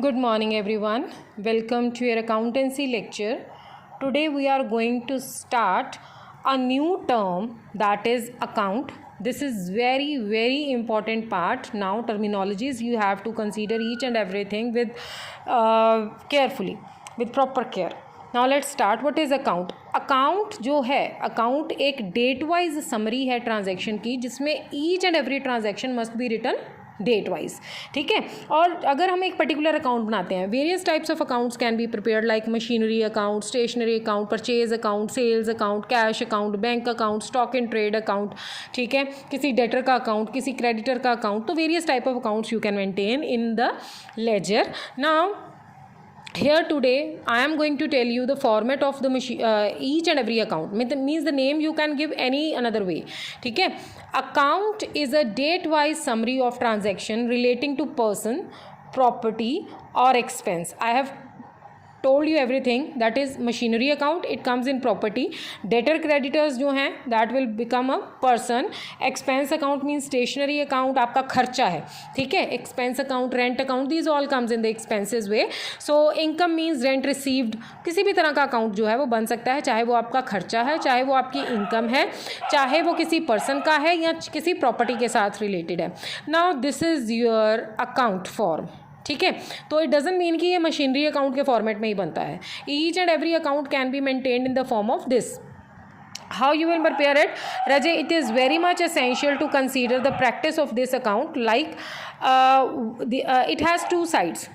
Good morning everyone. Welcome to your accountancy lecture. Today we are going to start a new term, that is account. This is very important part. Now terminologies you have to consider each and everything with carefully, with proper care. Now let's start. What is account? Account जो है, account एक date wise summary है transaction की, जिसमें each and every transaction must be written date wise. ठीक है. और अगर हम एक पर्टिकुलर अकाउंट बनाते हैं, various types of accounts can be prepared like machinery account, stationery account, purchase account, sales account, cash account, bank account, stock and trade account. ठीक है. किसी डेटर का अकाउंट, किसी क्रेडिटर का अकाउंट. तो various type of accounts you can maintain in the ledger. Now here today I am going to tell you the format of the each and every account. Means the name you can give any another way. ठीक है. Account is a date wise summary of transaction relating to person, property or expense. I have told you everything. That is machinery account, it comes in property. Debtor creditors जो हैं that will become a person. Expense account means stationary account, आपका खर्चा है. ठीक है. Expense account, rent account, these all comes in the expenses way. So income means rent received. किसी भी तरह का अकाउंट जो है वो बन सकता है, चाहे वो आपका खर्चा है, चाहे वो आपकी इनकम है, चाहे वो किसी पर्सन का है या किसी प्रॉपर्टी के साथ रिलेटेड है. Now this is your account form. ठीक है. तो इट डजेंट मीन कि ये मशीनरी अकाउंट के फॉर्मेट में ही बनता है. Each and every account can be maintained in the form of this. How you will prepare it? Rajay, it is very much essential to consider the practice of this account. Like it has two sides.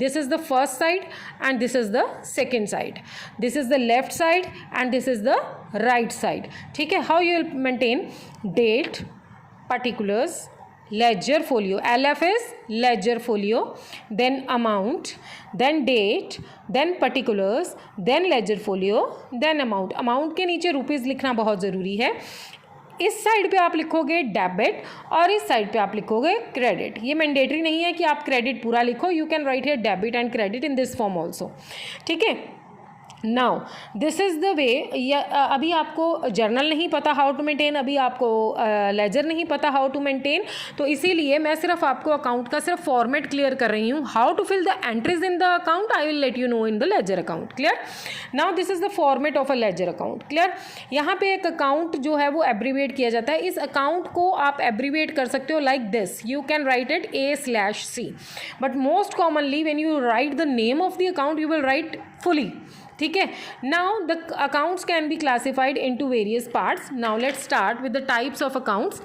This is the first side and this is the second side. This is the left side and this is the right side. ठीक है. How you will maintain? Date, particulars, ledger folio. LF is ledger folio, then amount, then date, then particulars, then ledger folio, then amount. Amount के नीचे rupees लिखना बहुत ज़रूरी है. इस side पे आप लिखोगे डेबिट और इस साइड पे आप लिखोगे क्रेडिट. ये मैंडेटरी नहीं है कि आप क्रेडिट पूरा लिखो. You can write here debit and credit in this form also. ठीक है. Now this is the way. अभी आपको जर्नल नहीं पता हाउ टू मेंटेन, अभी आपको लेजर नहीं पता हाउ टू मेंटेन, तो इसीलिए मैं सिर्फ आपको अकाउंट का सिर्फ फॉर्मेट क्लियर कर रही हूँ. How to fill the entries in the account I will let you know in the ledger account. Clear. Now this is the format of a ledger account. Clear. यहाँ पे एक account जो है वो abbreviate किया जाता है. इस अकाउंट को आप एब्रीवेट कर सकते हो like this. You can write it A/C, but most commonly when you right the name of the account you will write fully. ठीक है. Now the accounts can be classified into various parts. Now let's start with the types of accounts.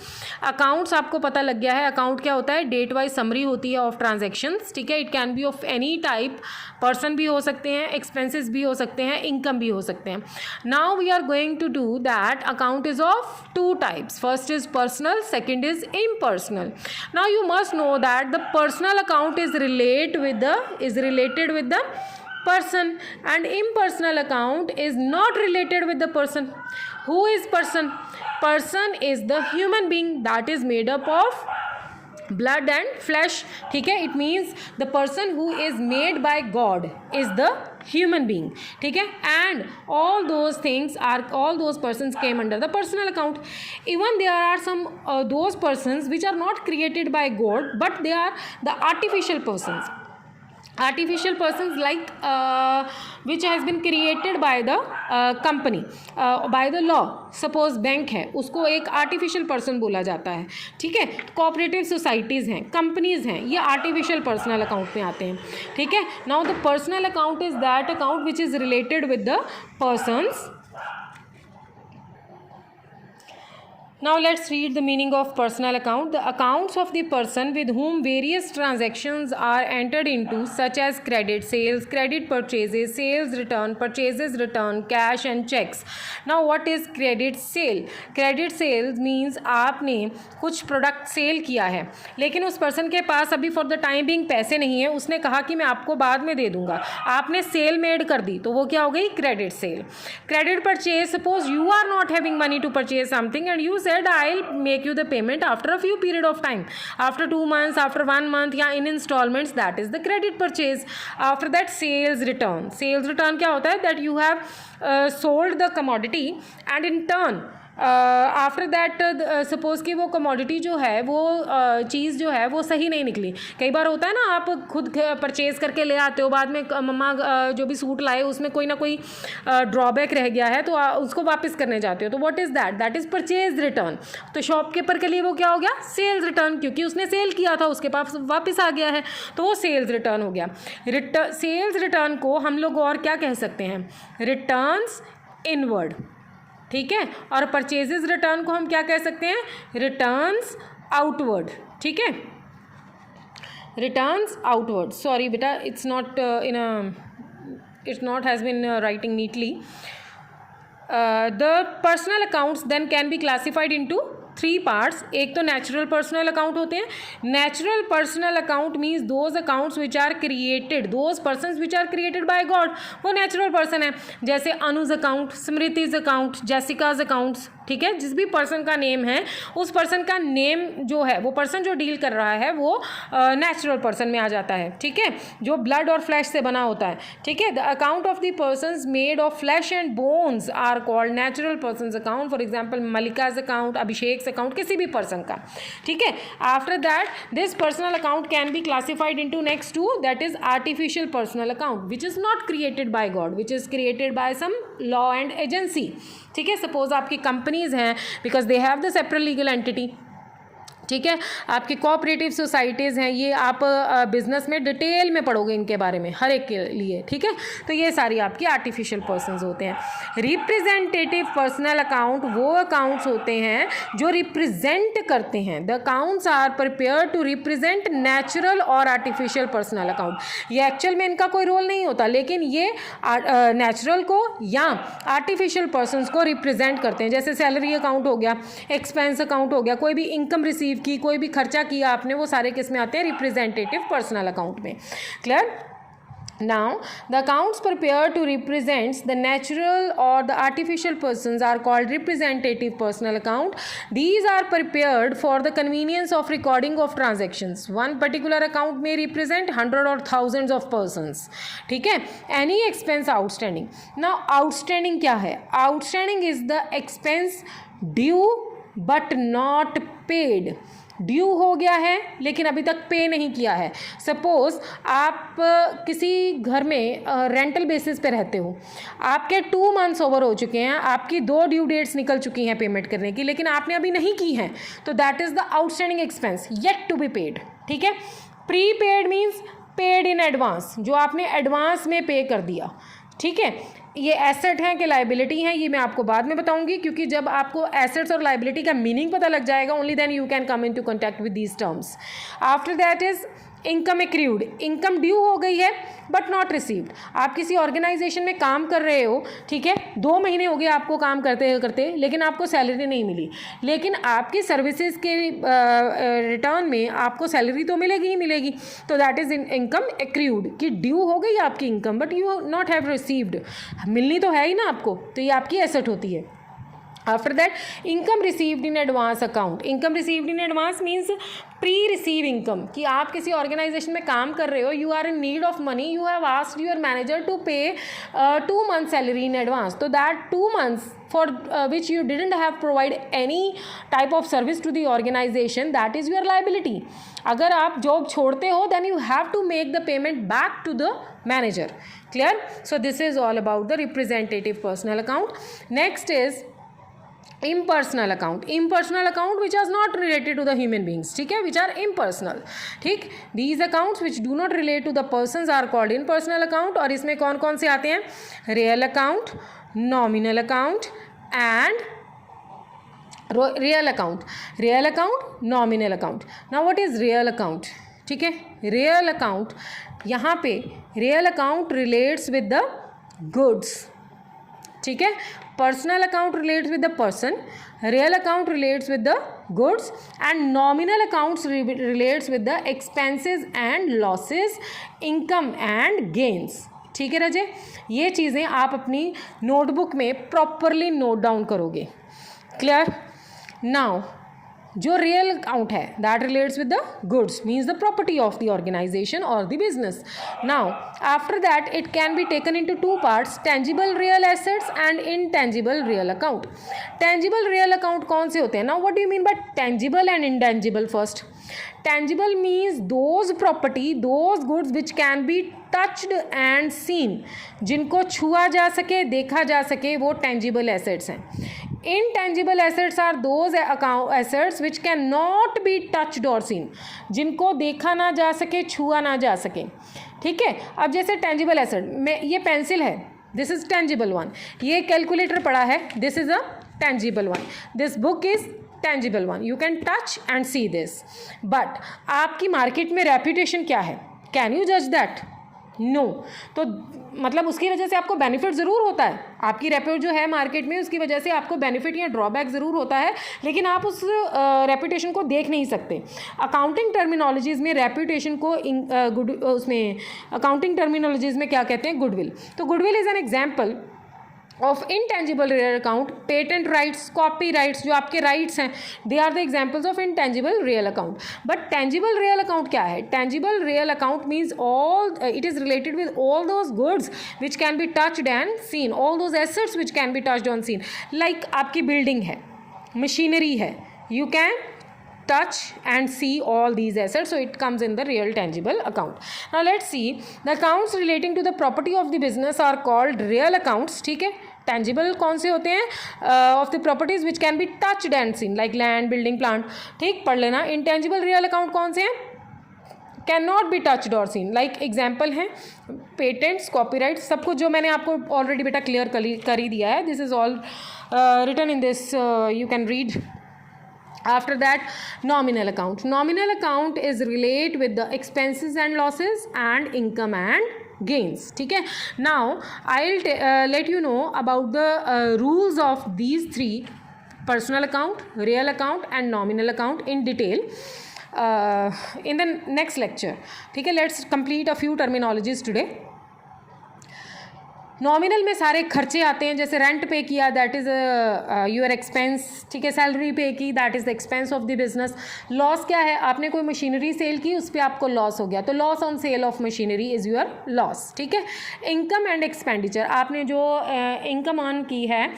Accounts आपको पता लग गया है. Account क्या होता है? डेट वाइज समरी होती है ऑफ ट्रांजैक्शंस. ठीक है. It can B of any type. Person भी हो सकते हैं, एक्सपेंसेस भी हो सकते हैं, इनकम भी हो सकते हैं. Now we are going to do that. Account is of two types. First is personal, second is impersonal. Now you must know that the personal account is related with the person and impersonal account is not related with the person. Who is person? Person is the human being that is made up of blood and flesh. ठीक है. It means the person who is made by God is the human being. ठीक है. And all those persons came under the personal account. Even there are some those persons which are not created by God, but they are the artificial persons. Artificial persons like which has been created by the company, by the law. Suppose bank है, उसको एक artificial person बोला जाता है. ठीक है. Cooperative societies हैं, companies हैं, ये आर्टिफिशियल पर्सनल अकाउंट में आते हैं. ठीक है. Now the personal account is that account which is related with the persons. Now let's read the meaning of personal account. The accounts of the person with whom various transactions are entered into, such as credit sales, credit purchases, sales return, purchases return, cash and checks. Now what is credit sale? Credit sales means आपने कुछ product cell किया है, लेकिन उस person के पास अभी for the time being पैसे नहीं है. उसने कहा कि मैं आपको बाद में दे दूंगा. आपने सेल मेड कर दी, तो वो क्या हो गई? Credit sale. Credit purchase. Suppose you are not having money to purchase something and you said I'll make you the payment after a few period of time, after 2 months, after 1 month, या in installments. That is the credit purchase. After that sales return. Sales return क्या होता है? That you have sold the commodity and in turn after that suppose कि वो commodity जो है वो चीज़ जो है वो सही नहीं निकली। कई बार होता है ना, आप खुद परचेज़ करके ले आते हो, बाद में मम्मा जो भी सूट लाए उसमें कोई ना कोई ड्रॉबैक रह गया है, तो उसको वापस करने जाते हो, तो what is that? That is purchase return. तो शॉपकीपर के लिए वो क्या हो गया? सेल्स रिटर्न, क्योंकि उसने सेल किया था, उसके पास वापस आ गया है, तो वो सेल्स रिटर्न हो गया। सेल्स रिटर्न को हम लोग और क्या कह सकते हैं? रिटर्न्स इनवर्ड, ठीक है। और परचेजेस रिटर्न को हम क्या कह सकते हैं? रिटर्न्स आउटवर्ड, ठीक है, रिटर्न्स आउटवर्ड। सॉरी बेटा, it's not it's not has been writing neatly. The personal accounts then can be classified into 3 parts. एक तो नेचुरल पर्सनल अकाउंट होते हैं. Natural personal account means those accounts which are created, those persons which are created by God, वो natural person है. जैसे Anuj account, Smriti's account, Jessica's accounts, ठीक है. जिस भी पर्सन का नेम है उस पर्सन का नेम जो है, वो पर्सन जो डील कर रहा है वो नेचुरल पर्सन में आ जाता है, ठीक है, जो ब्लड और फ्लैश से बना होता है, ठीक है. The account of the persons made of flesh and bones are called natural persons account. For example Malika's account, Abhishek account, किसी भी पर्सन का, ठीक है. After that this personal account can be classified into next two, that is artificial personal account which is not created by God, which is created by some law and agency, ठीक है. Suppose आपकी companies हैं, because they have the separate legal entity, ठीक है. आपकी cooperative societies हैं, ये आप बिजनेस में डिटेल में पढ़ोगे इनके बारे में, हर एक के लिए, ठीक है. तो ये सारी आपकी आर्टिफिशियल पर्सनस होते हैं. रिप्रेजेंटेटिव पर्सनल अकाउंट वो अकाउंट्स होते हैं जो रिप्रेजेंट करते हैं. The accounts are prepare to represent natural और आर्टिफिशियल पर्सनल अकाउंट. ये एक्चुअल में इनका कोई रोल नहीं होता, लेकिन ये नेचुरल को या आर्टिफिशियल पर्सनस को रिप्रेजेंट करते हैं. जैसे सैलरी अकाउंट हो गया, एक्सपेंस अकाउंट हो गया, कोई भी इनकम रिसीव की, कोई भी खर्चा किया आपने, वो सारे किस में आते हैं? रिप्रेजेंटेटिव पर्सनल अकाउंट में. Clear? Now, the accounts prepared to represent the natural or the artificial persons are called representative personal account. These are prepared for the convenience of recording of transactions. One particular account may represent 100 or thousands of persons. ठीक है? Any expense outstanding. Now, outstanding क्या है? Outstanding is the expense due but not paid. Due हो गया है लेकिन अभी तक पे नहीं किया है. सपोज़ आप किसी घर में रेंटल बेसिस पे रहते हो, आपके 2 मंथ्स ओवर हो चुके हैं, आपकी 2 ड्यू डेट्स निकल चुकी हैं पेमेंट करने की, लेकिन आपने अभी नहीं की हैं, तो that is the outstanding expense yet to be paid, ठीक है. Prepaid means paid in advance, जो आपने एडवांस में पे कर दिया, ठीक है. ये एसेट हैं कि लाइबिलिटी हैं, ये मैं आपको बाद में बताऊंगी, क्योंकि जब आपको एसेट्स और लाइबिलिटी का मीनिंग पता लग जाएगा, only then you can come into contact with these terms. After that is income accrued. Income due हो गई है बट नॉट रिसीव्ड. आप किसी ऑर्गेनाइजेशन में काम कर रहे हो, ठीक है, 2 महीने हो गए आपको काम करते करते, लेकिन आपको सैलरी नहीं मिली, लेकिन आपकी सर्विसेज के रिटर्न में आपको सैलरी तो मिलेगी ही मिलेगी. तो दैट इज इनकम एक्रूड, कि ड्यू हो गई आपकी income but you not have received. मिलनी तो है ही ना आपको, तो ये आपकी एसेट होती है. After that, income received in advance account. Income received in advance means pre-receive income. कि आप किसी ऑर्गेनाइजेशन में काम कर रहे हो, you are in need of money, you have asked your manager to pay 2 months salary in advance. So that 2 months for which you didn't have provide any type of service to the organization, that is your liability. अगर आप job छोड़ते हो, then you have to make the payment back to the manager. Clear? So this is all about the representative personal account. Next is impersonal account. Impersonal account which is not related to the human beings, ठीक है, which are impersonal, ठीक. These accounts which do not relate to the persons are called impersonal account. और इसमें कौन कौन से आते हैं? Real account, nominal account and real account. Real account, nominal account. Now what is real account? ठीक है, रियल अकाउंट, यहाँ पे real account relates with the goods, ठीक है. Personal account relates with the person, real account relates with the goods and nominal accounts relates with the expenses and losses, income and gains. ठीक है राजे, ये चीज़ें आप अपनी नोटबुक में properly note down करोगे. क्लियर? नाउ जो रियल अकाउंट है that relates with the goods, means the property of the organization और the business. Now after that it can be taken into two parts, tangible real assets and intangible real account. Tangible real account कौन से होते हैं? Now what do you mean by tangible and intangible? First, tangible means those property, those goods which can be touched and seen, जिनको छुआ जा सके, देखा जा सके, वो tangible assets हैं. Intangible assets are those assets which cannot be touched or seen, जिनको देखा ना जा सके, छुआ ना जा सके. ठीक है. अब जैसे tangible asset में ये पेंसिल है, दिस इज tangible one. ये कैलकुलेटर पड़ा है, this is a tangible one. This book is tangible one, you can touch and see this. But आपकी मार्केट में रेपुटेशन क्या है? कैन यू जज दैट? नो. तो मतलब उसकी वजह से आपको बेनिफिट ज़रूर होता है, आपकी रेप्यूट जो है मार्केट में उसकी वजह से आपको बेनिफिट या ड्रॉबैक ज़रूर होता है, लेकिन आप उस रेपुटेशन को देख नहीं सकते. अकाउंटिंग टर्मिनोलॉजीज़ में रेपुटेशन को उसमें अकाउंटिंग टर्मिनोलॉजीज़ में क्या कहते हैं? गुडविल. तो goodwill is an example of intangible real account. Patent rights, copyrights, जो आपके राइट्स हैं, they are the examples of intangible real account. But tangible real account क्या है? Tangible real account means all, it is related with all those goods which can be touched and seen, all those assets which can be touched on seen. Like आपकी building है, machinery है, you can touch and see all these assets, so it comes in the real tangible account. Now let's see, the accounts relating to the property of the business are called real accounts. ठीक है. tangible कौन से होते हैं? of the properties which can be touched and seen, like land, building, plant. ठीक, पढ़ लेना. intangible real account कौन से हैं? कैन नॉट बी टच्ड और सीन. लाइक एग्जाम्पल हैं पेटेंट्स, कॉपीराइट, सब कुछ जो मैंने आपको ऑलरेडी बेटा क्लियर कर ही दिया है. This is all written in this, you can read. After that, nominal account. Nominal account is relate with the expenses and losses and income and gains. ठीक है. Now I'll let you know about the rules of these three: personal account, real account and nominal account in detail in the next lecture. ठीक है. Let's complete a few terminologies today. Nominal में सारे खर्चे आते हैं, जैसे rent पे किया, दैट इज़ योर एक्सपेंस. ठीक है. सैलरी पे की, that is the expense of the business. Loss क्या है? आपने कोई मशीनरी सेल की, उस पर आपको लॉस हो गया, तो loss on sale of machinery is your loss. ठीक है. इनकम एंड एक्सपेंडिचर, आपने जो इनकम अर्न की है,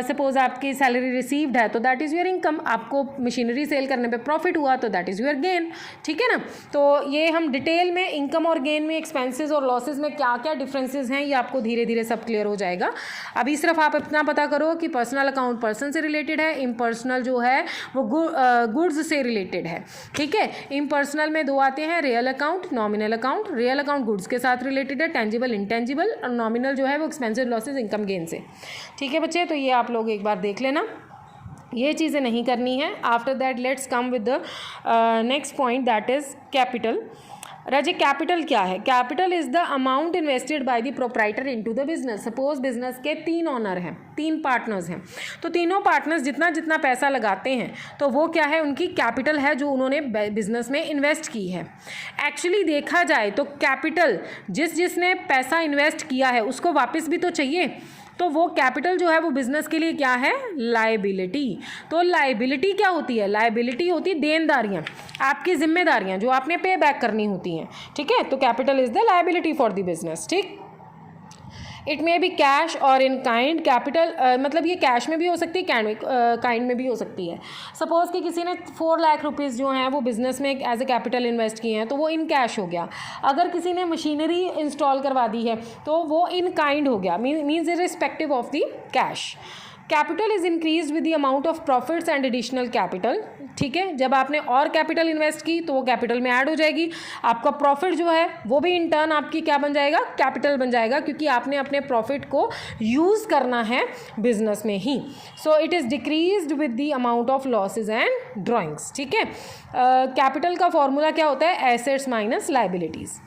सपोज आपकी सैलरी रिसीव्ड है, तो दैट इज़ योर इनकम. आपको मशीनरी सेल करने पे प्रॉफिट हुआ, तो दैट इज़ योर गेन. ठीक है ना. तो ये हम डिटेल में इनकम और गेन में, एक्सपेंसेस और लॉसेज में क्या क्या डिफरेंसेस हैं, ये आपको धीरे धीरे सब क्लियर हो जाएगा. अभी सिर्फ आप इतना पता करो कि पर्सनल अकाउंट पर्सन से रिलेटेड है, इम्पर्सनल जो है वो गुड्स से रिलेटेड है. ठीक है. इम्पर्सनल में दो आते हैं, real account, nominal account. Real account goods के साथ रिलेटेड है, टेंजिबल, इनटेंजिबल, और नॉमिनल जो है वो एक्सपेंसिव, लॉसेज, इनकम, गेन से. ठीक है बच्चे. तो ये आप लोग एक बार देख लेना, ये चीज़ें नहीं करनी है. After that let's come with the next point, that is capital. Raje capital क्या है? Capital is the amount invested by the proprietor into the business. Suppose business के 3 ओनर हैं, 3 पार्टनर्स हैं, तो तीनों पार्टनर्स जितना जितना पैसा लगाते हैं, तो वो क्या है? उनकी कैपिटल है जो उन्होंने बिजनेस में इन्वेस्ट की है. एक्चुअली देखा जाए तो कैपिटल, जिसने पैसा इन्वेस्ट किया है उसको वापस भी तो चाहिए, तो वो कैपिटल जो है वो बिजनेस के लिए क्या है? लायबिलिटी. तो लायबिलिटी क्या होती है? लायबिलिटी होती है देनदारियाँ, आपकी जिम्मेदारियाँ जो आपने पे बैक करनी होती हैं. ठीक है. तो capital is the liability for the business. ठीक. इट मे बी कैश और इन काइंड. कैपिटल मतलब ये कैश में भी हो सकती है, काइंड में भी हो सकती है. सपोज़ कि किसी ने 4 लाख रुपीज़ जो हैं वो बिज़नेस में एज ए कैपिटल इन्वेस्ट किए हैं, तो वो इन कैश हो गया. अगर किसी ने मशीनरी इंस्टॉल करवा दी है, तो वो इन काइंड हो गया, means irrespective of the cash. Capital is increase with the amount of profits and additional capital. ठीक है. जब आपने और कैपिटल इन्वेस्ट की तो वो कैपिटल में ऐड हो जाएगी. आपका प्रॉफिट जो है वो भी इन टर्न आपकी क्या बन जाएगा? कैपिटल बन जाएगा, क्योंकि आपने अपने प्रॉफिट को यूज़ करना है बिजनेस में ही. So it is decreased with the amount of losses and drawings. ठीक है. कैपिटल का फॉर्मूला क्या होता है? Assets minus liabilities.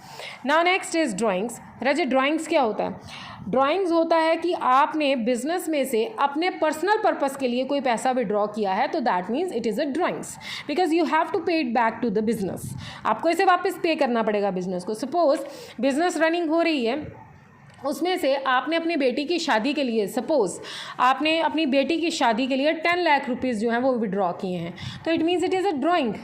Now next is drawings. राजे ड्रॉइंग्स क्या होता है? ड्रॉइंग्स होता है कि आपने बिजनेस में से अपने पर्सनल पर्पस के लिए कोई पैसा विड्रॉ किया है, तो that means it is a drawings, because you have to pay it back to the business. आपको इसे वापस पे करना पड़ेगा बिजनेस को. सपोज बिजनेस रनिंग हो रही है उसमें से आपने अपनी बेटी की शादी के लिए, सपोज आपने अपनी बेटी की शादी के लिए 10 लाख रुपीज़ जो हैं वो विड्रॉ किए हैं, तो it means it is a drawing,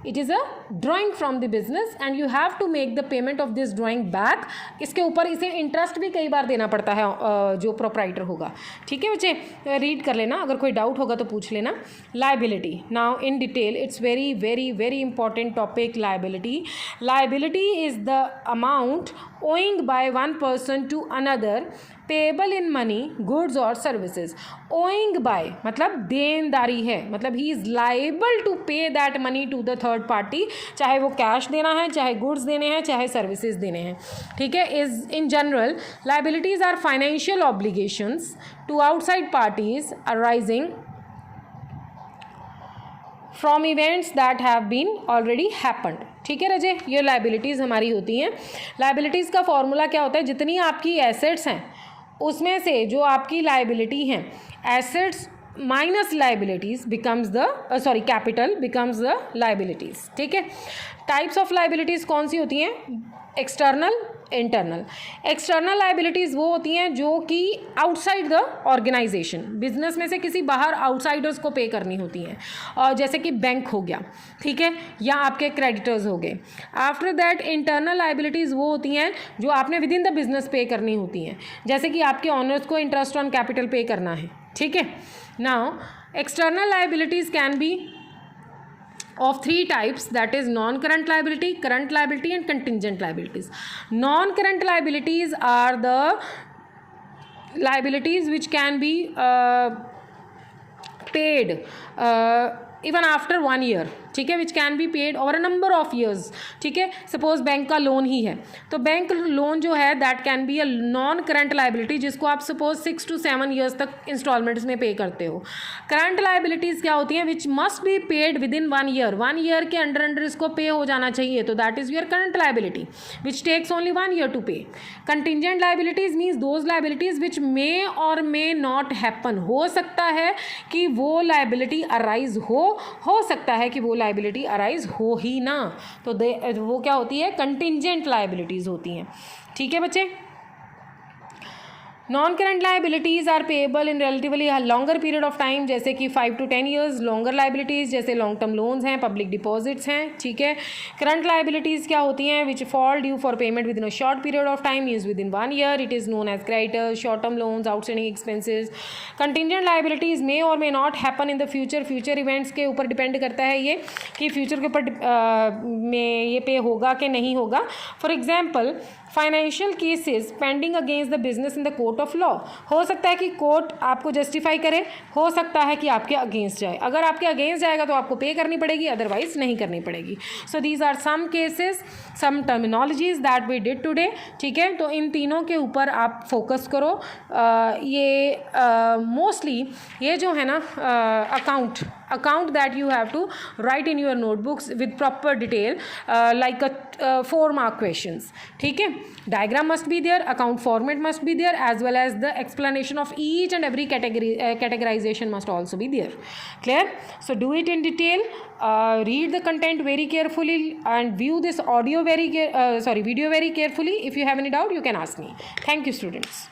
it is a drawing from the business and you have to make the payment of this drawing back. इसके ऊपर इसे इंटरेस्ट भी कई बार देना पड़ता है जो प्रोप्राइटर होगा। ठीक है बच्चे, रीड कर लेना, अगर कोई डाउट होगा तो पूछ लेना। Liability, now in detail, it's very very very important topic. Liability, liability is the amount owing by one person to another payable in money, goods or services. Owing by मतलब देनदारी है, मतलब he is liable to pay that money to the third party, चाहे वो cash देना है, चाहे goods देने हैं, चाहे सर्विसेज देने हैं। ठीक है, is in general liabilities are financial obligations to outside parties arising from events that have been already happened. ठीक है रजे, ये लाइबिलिटीज़ हमारी होती हैं। लाइबिलिटीज़ का फॉर्मूला क्या होता है, जितनी आपकी एसेट्स हैं उसमें से जो आपकी लाइबिलिटी हैं, assets minus liabilities becomes the capital becomes the liabilities. ठीक है, टाइप्स ऑफ लाइबिलिटीज़ कौन सी होती हैं, एक्सटर्नल, इंटरनल। एक्सटर्नल लाइबिलिटीज़ वो होती हैं जो कि आउटसाइड द ऑर्गेनाइजेशन, बिजनेस में से किसी बाहर आउटसाइडर्स को पे करनी होती हैं, और जैसे कि बैंक हो गया, ठीक है, या आपके क्रेडिटर्स हो गए। आफ्टर दैट इंटरनल लाइबिलिटीज़ वो होती हैं जो आपने विद इन द बिजनेस पे करनी होती हैं, जैसे कि आपके ऑनर्स को इंटरेस्ट ऑन कैपिटल पे करना है। ठीक है, now external liabilities can be of three types, that is non-current liability, current liability and contingent liabilities. Non-current liabilities are the liabilities which can be paid even after 1 year, ठीक है, विच can be paid over a number of years. ठीक है, suppose bank का loan ही है, तो bank loan जो है that can be a non current liability, जिसको आप सपोज 6 to 7 ईयर्स तक इंस्टॉलमेंट्स में पे करते हो। करंट लाइबिलिटीज़ क्या होती हैं, which must be paid with in 1 year, 1 year के अंडर इसको पे हो जाना चाहिए, तो that is your current liability which takes only 1 year to pay. Contingent liabilities means those liabilities which may or may not happen, हो सकता है कि वो लाइबिलिटी अराइज हो सकता है कि वो लाइबिलिटी अराइज हो ही ना, तो वो क्या होती है, कंटिजेंट लाइबिलिटीज़ होती हैं। ठीक है बच्चे, non current liabilities are payable in relatively longer period of time, जैसे कि 5 to 10 ईयर्स। लॉन्गर लाइबिलिटीज़ जैसे लॉन्ग टर्म लोन्स हैं, पब्लिक डिपॉजिट्स हैं। ठीक है, करंट लाइबिलिटीज़ क्या होती हैं, which fall due for payment within a short period of time, means within 1 year, it is known as creditors, short term loans, outstanding expenses. Contingent liabilities may or may not happen in the future, future events के ऊपर depend करता है ये कि future के ऊपर में ये पे होगा कि नहीं होगा। For example, financial cases pending against the business in the court of law, हो सकता है कि कोर्ट आपको जस्टिफाई करे, हो सकता है कि आपके अगेंस्ट जाए। अगर आपके अगेंस्ट जाएगा तो आपको पे करनी पड़ेगी, अदरवाइज नहीं करनी पड़ेगी। So these are some cases, some terminologies that we did today. ठीक है, तो इन तीनों के ऊपर आप फोकस करो। ये मोस्टली ये जो है ना account that you have to write in your notebooks with proper detail, like a 4 mark questions. ठीक है, diagram must be there, account format must be there, as well as the explanation of each and every categorization must also be there. Clear? So do it in detail, read the content very carefully and view this video very carefully. If you have any doubt, you can ask me. Thank you, students.